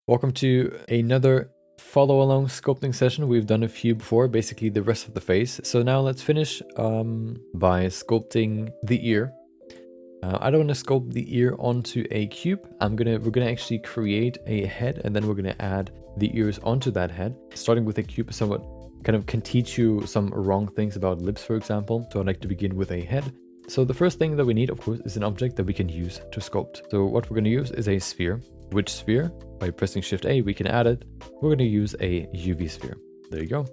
Welcome to another follow along sculpting session. We've done a few before, basically the rest of the face. So now let's finish by sculpting the ear. I don't want to sculpt the ear onto a cube. We're gonna actually create a head, and then we're gonna add the ears onto that head. Starting with a cube somewhat kind of can teach you some wrong things about lips, for example. So I'd like to begin with a head. So the first thing that we need, of course, is an object that we can use to sculpt. So what we're going to use is a sphere. Which sphere? By pressing Shift A, we can add it. We're going to use a UV sphere. There you go.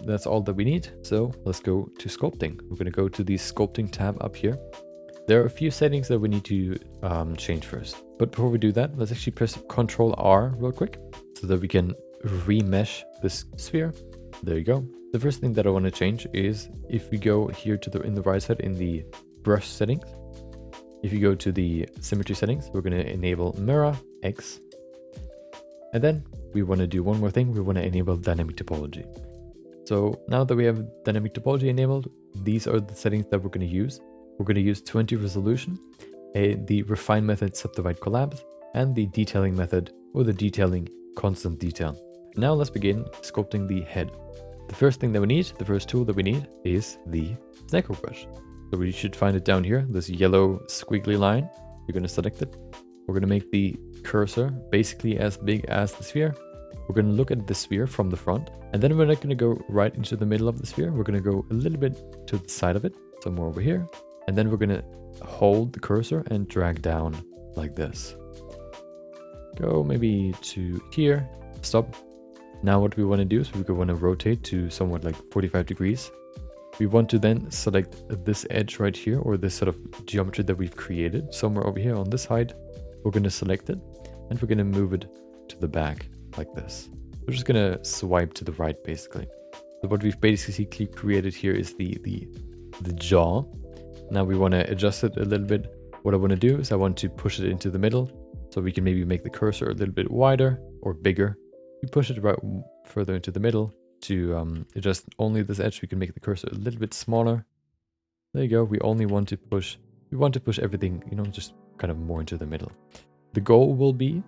That's all that we need. So let's go to sculpting. We're going to go to the sculpting tab up here. There are a few settings that we need to change first. But before we do that, let's actually press Ctrl R real quick so that we can remesh this sphere. There you go. The first thing that I want to change is if we go here to in the right side in the brush settings. If you go to the symmetry settings, we're going to enable mirror X. And then we want to do one more thing. We want to enable dynamic topology. So now that we have dynamic topology enabled, these are the settings that we're going to use. We're going to use 20 resolution, the refine method subdivide collapse, and the detailing method or the detailing constant detail. Now let's begin sculpting the head. The first thing that we need, the first tool that we need is the snake brush. So we should find it down here, this yellow squiggly line. You're going to select it. We're going to make the cursor basically as big as the sphere. We're going to look at the sphere from the front, and then we're not going to go right into the middle of the sphere. We're going to go a little bit to the side of it, somewhere over here. And then we're going to hold the cursor and drag down like this. Go maybe to here, stop. Now what we want to do is we want to rotate to somewhat like 45 degrees. We want to then select this edge right here, or this sort of geometry that we've created somewhere over here on this side. We're going to select it and we're going to move it to the back like this. We're just going to swipe to the right basically. So what we've basically created here is the jaw. Now we want to adjust it a little bit. What I want to do is I want to push it into the middle so we can maybe make the cursor a little bit wider or bigger. We push it right further into the middle to adjust only this edge. We can make the cursor a little bit smaller. There you go. We want to push everything, just kind of more into the middle. The goal will be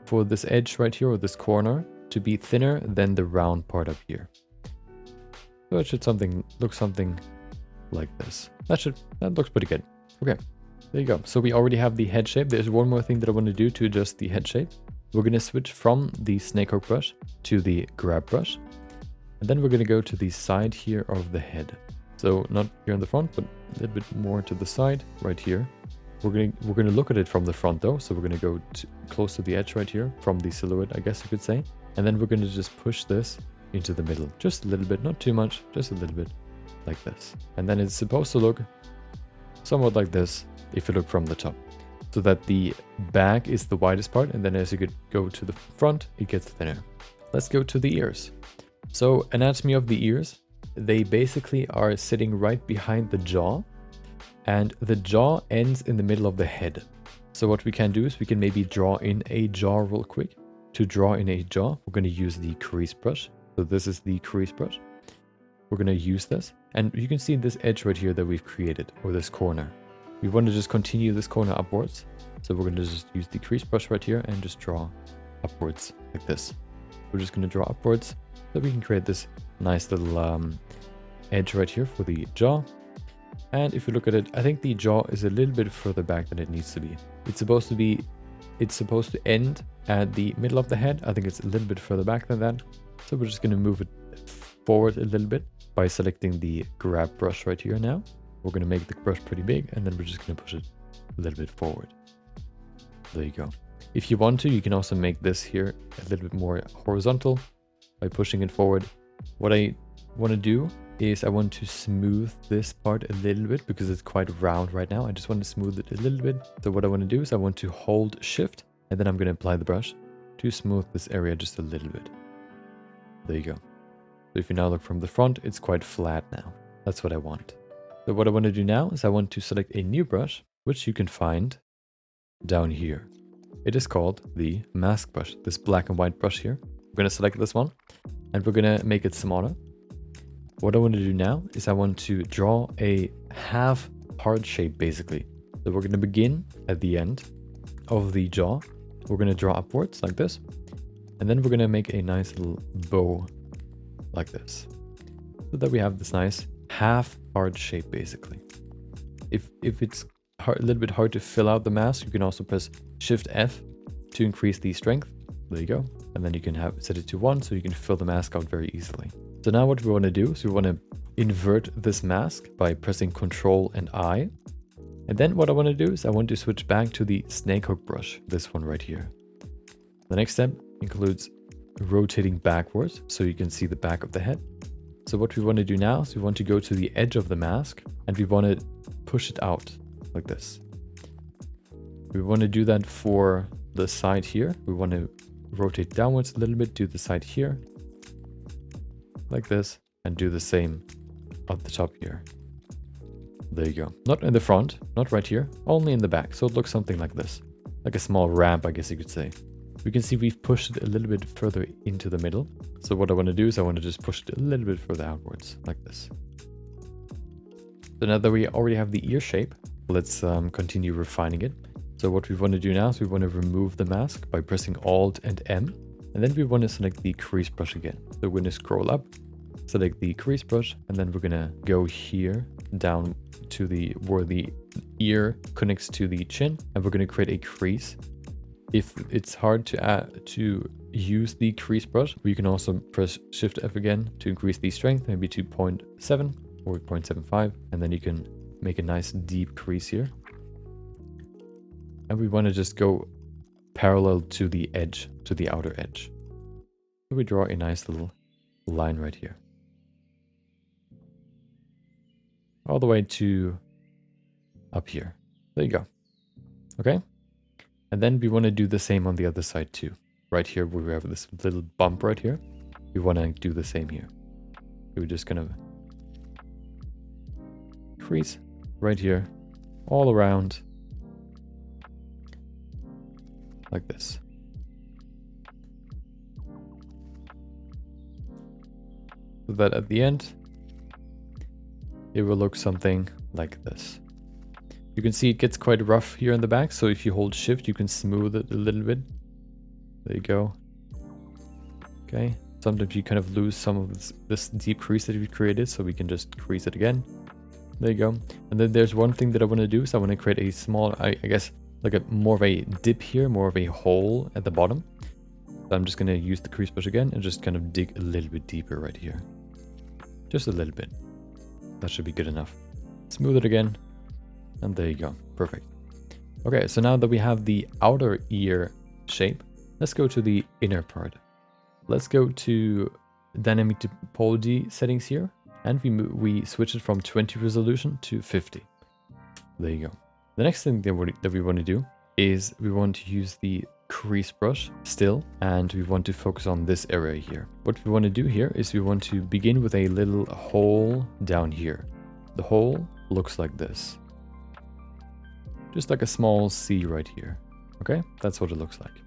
for this edge right here, or this corner, to be thinner than the round part up here. So it should look something like this. That looks pretty good. Okay, there you go. So we already have the head shape. There's one more thing that I want to do to adjust the head shape. We're going to switch from the snakehook brush to the grab brush. And then we're going to go to the side here of the head. So not here in the front, but a little bit more to the side right here. We're going to look at it from the front though. So we're going to go close to the edge right here from the silhouette, I guess you could say. And then we're going to just push this into the middle. Just a little bit, not too much, just a little bit like this. And then it's supposed to look somewhat like this if you look from the top. So that the back is the widest part, and then as you could go to the front, it gets thinner. Let's go to the ears. So anatomy of the ears, they basically are sitting right behind the jaw, and the jaw ends in the middle of the head. So what we can do is we can maybe draw in a jaw real quick. To draw in a jaw, we're going to use the crease brush. So this is the crease brush. We're going to use this, and you can see this edge right here that we've created, or this corner. We want to just continue this corner upwards. So we're going to just use the crease brush right here and just draw upwards like this. We're just going to draw upwards so we can create this nice little edge right here for the jaw. And if you look at it, I think the jaw is a little bit further back than it needs to be. It's supposed to end at the middle of the head. I think it's a little bit further back than that. So we're just going to move it forward a little bit by selecting the grab brush right here now. We're going to make the brush pretty big, and then we're just going to push it a little bit forward. There you go. If you want to, you can also make this here a little bit more horizontal by pushing it forward. What I want to do is I want to smooth this part a little bit because it's quite round right now. I just want to smooth it a little bit. So what I want to do is I want to hold Shift, and then I'm going to apply the brush to smooth this area just a little bit. There you go. So if you now look from the front, it's quite flat now. That's what I want. So what I want to do now is I want to select a new brush, which you can find down here. It is called the mask brush, this black and white brush here. We're going to select this one, and we're going to make it smaller. What I want to do now is I want to draw a half heart shape basically. So we're going to begin at the end of the jaw, We're going to draw upwards like this. And then we're going to make a nice little bow like this. So that we have this nice half heart shape basically. If it's a little bit hard to fill out the mask, you can also press Shift F to increase the strength. There you go. And then you can set it to 1 so you can fill the mask out very easily. So now what we want to do is we want to invert this mask by pressing Ctrl and I. And then what I want to do is I want to switch back to the snake hook brush, this one right here. The next step includes rotating backwards so you can see the back of the head. So what we want to do now is we want to go to the edge of the mask and we want to push it out like this. We want to do that for the side here. We want to rotate downwards a little bit, do the side here like this, and do the same at the top here. There you go. Not in the front, not right here, only in the back. So it looks something like this, like a small ramp, I guess you could say. We can see we've pushed it a little bit further into the middle. So what I want to do is I want to just push it a little bit further outwards like this. So now that we already have the ear shape, let's continue refining it. So what we want to do now is we want to remove the mask by pressing Alt and M. And then we want to select the crease brush again. So we're going to scroll up, select the crease brush, and then we're going to go here down to where the ear connects to the chin, and we're going to create a crease. If it's hard to use the crease brush, we can also press Shift F again to increase the strength, maybe to 0.7 or 0.75, and then you can make a nice deep crease here. And we want to just go parallel to the edge, to the outer edge. So we draw a nice little line right here. All the way to up here. There you go. Okay. And then we want to do the same on the other side too. Right here where we have this little bump right here. We want to do the same here. So we're just going to crease right here, all around, like this. So that at the end, it will look something like this. You can see it gets quite rough here in the back, so if you hold Shift, you can smooth it a little bit. There you go. Okay, sometimes you kind of lose some of this deep crease that we created, so we can just crease it again. There you go. And then there's one thing that I want to do, so I want to create a small, I guess, like more of a dip here, more of a hole at the bottom. So I'm just going to use the crease brush again and just kind of dig a little bit deeper right here. Just a little bit. That should be good enough. Smooth it again. And there you go. Perfect. Okay, so now that we have the outer ear shape, let's go to the inner part. Let's go to dynamic topology settings here. And we switch it from 20 resolution to 50. There you go. The next thing that we want to do is we want to use the crease brush still, and we want to focus on this area here. What we want to do here is we want to begin with a little hole down here. The hole looks like this. Just like a small C right here. Okay, that's what it looks like.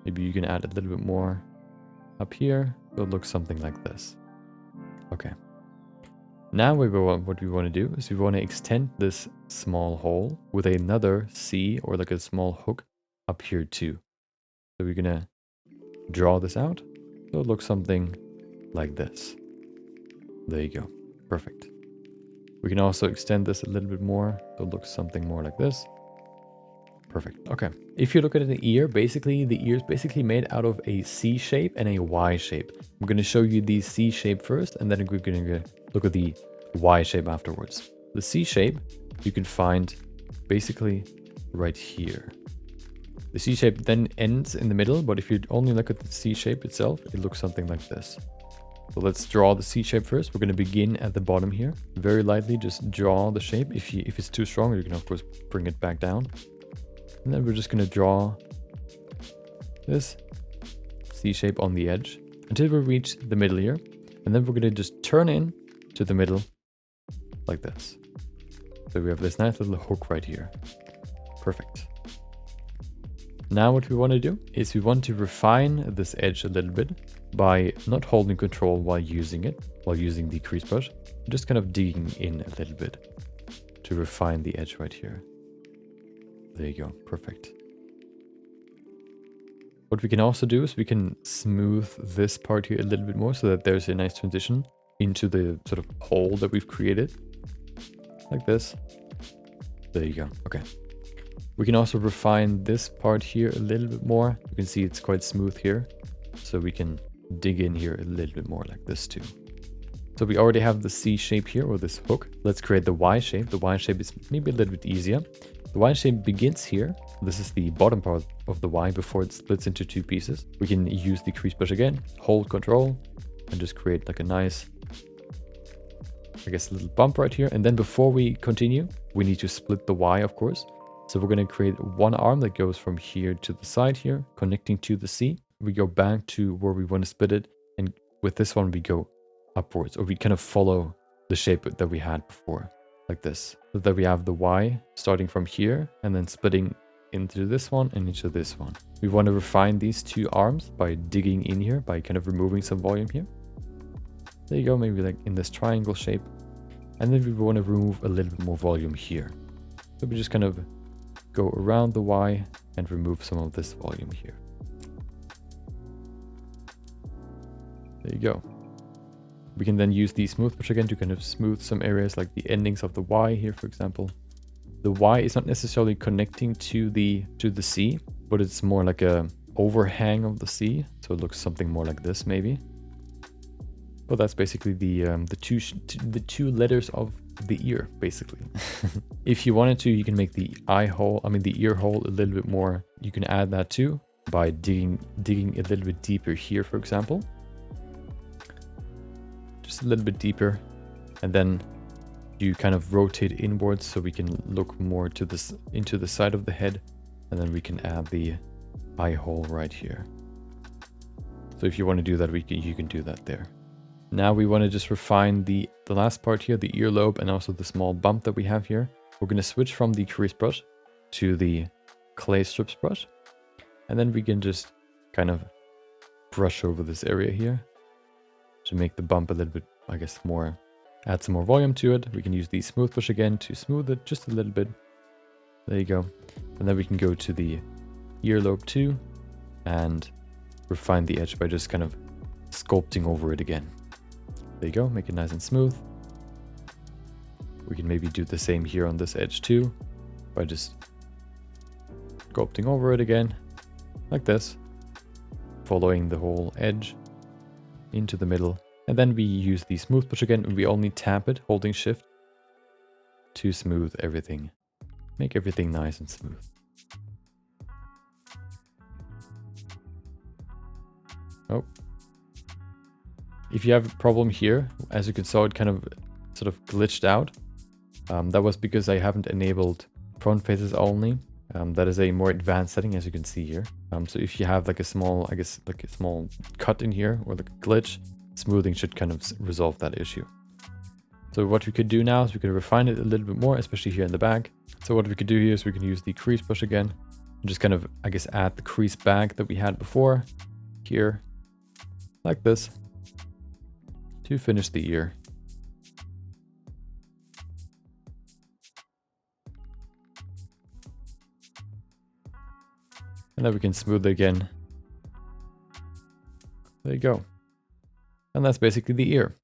Maybe you can add a little bit more up here, so it looks something like this. Okay. Now what we want to do is we want to extend this small hole with another C or like a small hook up here too. So we're gonna draw this out so it looks something like this. There you go. Perfect. We can also extend this a little bit more so it looks something more like this. Perfect. Okay. If you look at the ear, basically the ear is basically made out of a C shape and a Y shape. I'm going to show you the C shape first, and then we're going to look at the Y shape afterwards. The C shape you can find basically right here. The C shape then ends in the middle, but if you only look at the C shape itself, it looks something like this. So let's draw the C shape first. We're going to begin at the bottom here. Very lightly, just draw the shape. If it's too strong, you can of course bring it back down. And then we're just going to draw this C shape on the edge until we reach the middle here. And then we're going to just turn in to the middle like this. So we have this nice little hook right here. Perfect. Now what we want to do is we want to refine this edge a little bit by not holding control while using the crease brush. Just kind of digging in a little bit to refine the edge right here. There you go, perfect. What we can also do is we can smooth this part here a little bit more so that there's a nice transition into the sort of hole that we've created. Like this. There you go, okay. We can also refine this part here a little bit more. You can see it's quite smooth here. So we can dig in here a little bit more like this too. So we already have the C shape here, or this hook. Let's create the Y shape. The Y shape is maybe a little bit easier. The Y shape begins here. This is the bottom part of the Y before it splits into two pieces. We can use the crease brush again, hold Control, and just create like a nice, I guess, a little bump right here. And then before we continue, we need to split the Y, of course. So we're going to create one arm that goes from here to the side here, connecting to the C. We go back to where we want to split it. And with this one, we go upwards, or we kind of follow the shape that we had before, like this. So that we have the Y starting from here and then splitting into this one and into this one. We want to refine these two arms by digging in here, by kind of removing some volume here. There you go, maybe like in this triangle shape. And then we want to remove a little bit more volume here. So we just kind of go around the Y and remove some of this volume here. There you go. We can then use the smooth brush again to kind of smooth some areas like the endings of the Y here, for example. The Y is not necessarily connecting to the C, but it's more like a overhang of the C. So it looks something more like this maybe. But that's basically the two letters of the ear, basically. If you wanted to, you can make the ear hole a little bit more. You can add that too by digging a little bit deeper here, for example. Just a little bit deeper, and then you kind of rotate inwards so we can look more to this into the side of the head, and then we can add the eye hole right here. So if you want to do that, you can do that there. Now we want to just refine the last part here, the earlobe, and also the small bump that we have here. We're going to switch from the crease brush to the clay strips brush, and then we can just kind of brush over this area here to make the bump a little bit, I guess, more, add some more volume to it. We can use the smooth brush again to smooth it just a little bit. There you go. And then we can go to the earlobe too and refine the edge by just kind of sculpting over it again. There you go, make it nice and smooth. We can maybe do the same here on this edge too by just sculpting over it again, like this, following the whole edge into the middle. And then we use the smooth brush again, and we only tap it holding shift to smooth everything, make everything nice and smooth. Oh, if you have a problem here, as you can see, it kind of sort of glitched out. That was because I haven't enabled front faces only. That is a more advanced setting, as you can see here. So if you have like a small, I guess like a small cut in here or like a glitch, smoothing should kind of resolve that issue. So what we could do now is we could refine it a little bit more, especially here in the back. So what we could do here is we can use the crease brush again and just kind of, I guess, add the crease back that we had before here, like this, to finish the ear. And then we can smooth it again. There you go. And that's basically the ear.